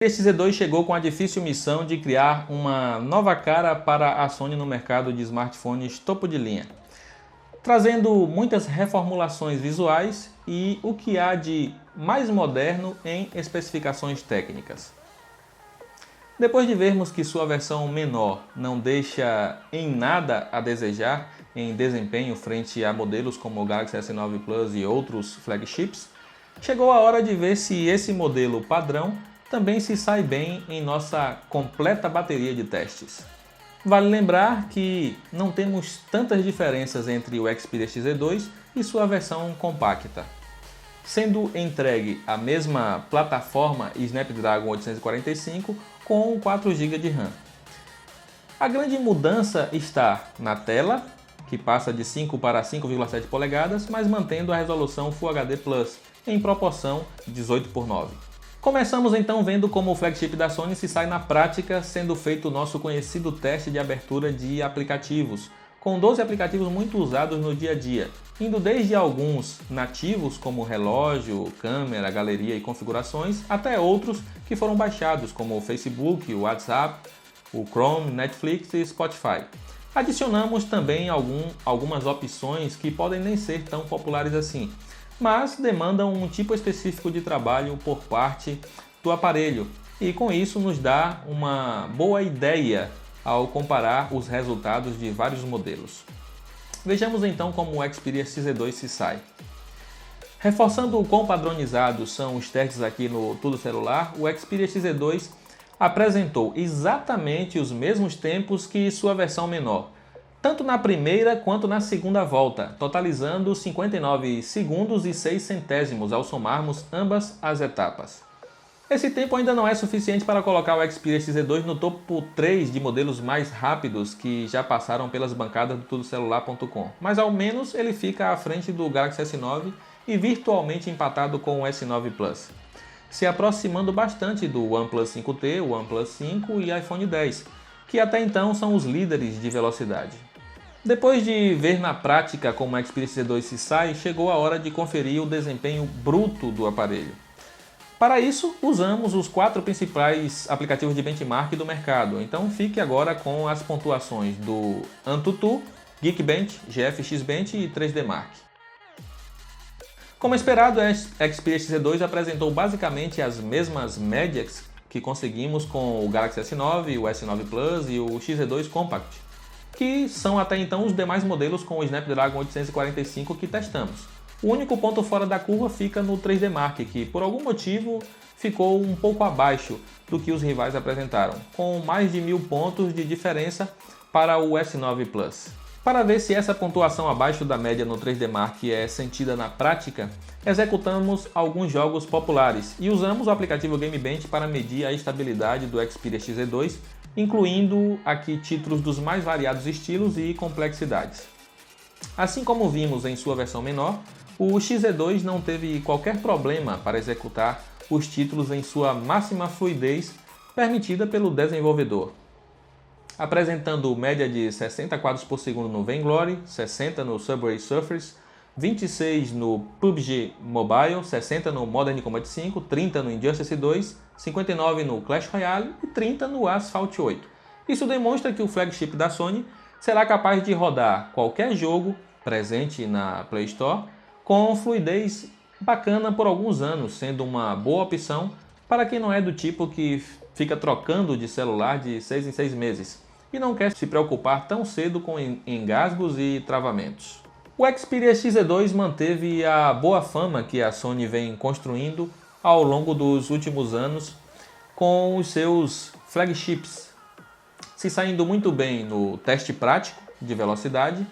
Este Z2 chegou com a difícil missão de criar uma nova cara para a Sony no mercado de smartphones topo de linha, trazendo muitas reformulações visuais e o que há de mais moderno em especificações técnicas. Depois de vermos que sua versão menor não deixa em nada a desejar em desempenho frente a modelos como o Galaxy S9 Plus e outros flagships, chegou a hora de ver se esse modelo padrão também se sai bem em nossa completa bateria de testes. Vale lembrar que não temos tantas diferenças entre o Xperia XZ2 e sua versão compacta, sendo entregue a mesma plataforma Snapdragon 845 com 4 GB de RAM. A grande mudança está na tela, que passa de 5 para 5,7 polegadas, mas mantendo a resolução Full HD Plus em proporção 18:9. Começamos então vendo como o flagship da Sony se sai na prática, sendo feito o nosso conhecido teste de abertura de aplicativos, com 12 aplicativos muito usados no dia a dia, indo desde alguns nativos como relógio, câmera, galeria e configurações, até outros que foram baixados como o Facebook, o WhatsApp, o Chrome, Netflix e Spotify. Adicionamos também algumas opções que podem nem ser tão populares assim, mas demandam um tipo específico de trabalho por parte do aparelho e com isso nos dá uma boa ideia ao comparar os resultados de vários modelos. Vejamos então como o Xperia XZ2 se sai. Reforçando o quão padronizados são os testes aqui no Tudo Celular, o Xperia XZ2 apresentou exatamente os mesmos tempos que sua versão menor, tanto na primeira quanto na segunda volta, totalizando 59 segundos e 6 centésimos ao somarmos ambas as etapas. Esse tempo ainda não é suficiente para colocar o Xperia XZ2 no topo 3 de modelos mais rápidos que já passaram pelas bancadas do tudocelular.com, mas ao menos ele fica à frente do Galaxy S9 e virtualmente empatado com o S9 Plus, se aproximando bastante do OnePlus 5T, o OnePlus 5 e iPhone X, que até então são os líderes de velocidade. Depois de ver na prática como o Xperia XZ2 se sai, chegou a hora de conferir o desempenho bruto do aparelho. Para isso, usamos os 4 principais aplicativos de benchmark do mercado, então fique agora com as pontuações do AnTuTu, Geekbench, GFXBench e 3DMark. Como esperado, o Xperia XZ2 apresentou basicamente as mesmas médias que conseguimos com o Galaxy S9, o S9 Plus e o XZ2 Compact, que são até então os demais modelos com o Snapdragon 845 que testamos. O único ponto fora da curva fica no 3DMark, que por algum motivo ficou um pouco abaixo do que os rivais apresentaram, com mais de 1000 pontos de diferença para o S9 Plus. Para ver se essa pontuação abaixo da média no 3DMark é sentida na prática, executamos alguns jogos populares e usamos o aplicativo GameBench para medir a estabilidade do Xperia XZ2, incluindo aqui títulos dos mais variados estilos e complexidades. Assim como vimos em sua versão menor, o XZ2 não teve qualquer problema para executar os títulos em sua máxima fluidez permitida pelo desenvolvedor, apresentando média de 60 quadros por segundo no Vainglory, 60 no Subway Surfers, 26 no PUBG Mobile, 60 no Modern Combat 5, 30 no Injustice 2, 59 no Clash Royale e 30 no Asphalt 8. Isso demonstra que o flagship da Sony será capaz de rodar qualquer jogo presente na Play Store com fluidez bacana por alguns anos, sendo uma boa opção para quem não é do tipo que fica trocando de celular de 6 em 6 meses e não quer se preocupar tão cedo com engasgos e travamentos. O Xperia XZ2 manteve a boa fama que a Sony vem construindo ao longo dos últimos anos com os seus flagships, se saindo muito bem no teste prático de velocidade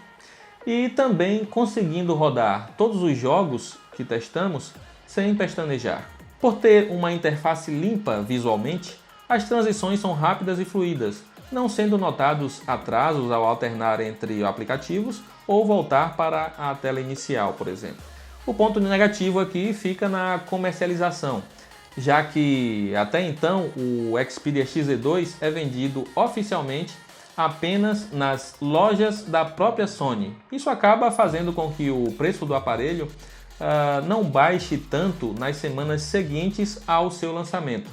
e também conseguindo rodar todos os jogos que testamos sem pestanejar. Por ter uma interface limpa visualmente, as transições são rápidas e fluidas, não sendo notados atrasos ao alternar entre aplicativos ou voltar para a tela inicial, por exemplo. O ponto negativo aqui fica na comercialização, já que até então o Xperia XZ2 é vendido oficialmente apenas nas lojas da própria Sony. Isso acaba fazendo com que o preço do aparelho não baixe tanto nas semanas seguintes ao seu lançamento,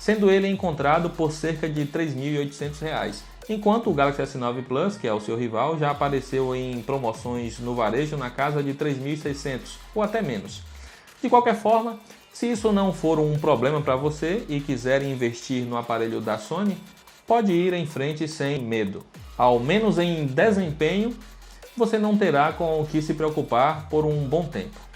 sendo ele encontrado por cerca de R$ 3.800, enquanto o Galaxy S9 Plus, que é o seu rival, já apareceu em promoções no varejo na casa de 3.600 ou até menos. De qualquer forma, se isso não for um problema para você e quiser investir no aparelho da Sony, pode ir em frente sem medo. Ao menos em desempenho, você não terá com o que se preocupar por um bom tempo.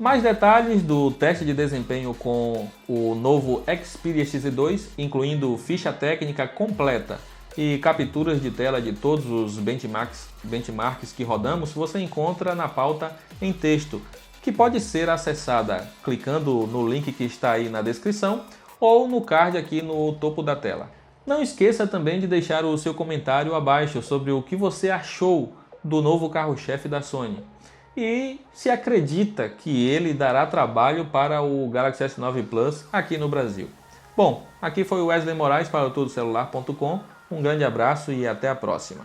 Mais detalhes do teste de desempenho com o novo Xperia XZ2, incluindo ficha técnica completa e capturas de tela de todos os benchmarks que rodamos, você encontra na pauta em texto, que pode ser acessada clicando no link que está aí na descrição ou no card aqui no topo da tela. Não esqueça também de deixar o seu comentário abaixo sobre o que você achou do novo carro-chefe da Sony e se acredita que ele dará trabalho para o Galaxy S9 Plus aqui no Brasil. Bom, aqui foi o Wesley Moraes para o tudocelular.com. Um grande abraço e até a próxima.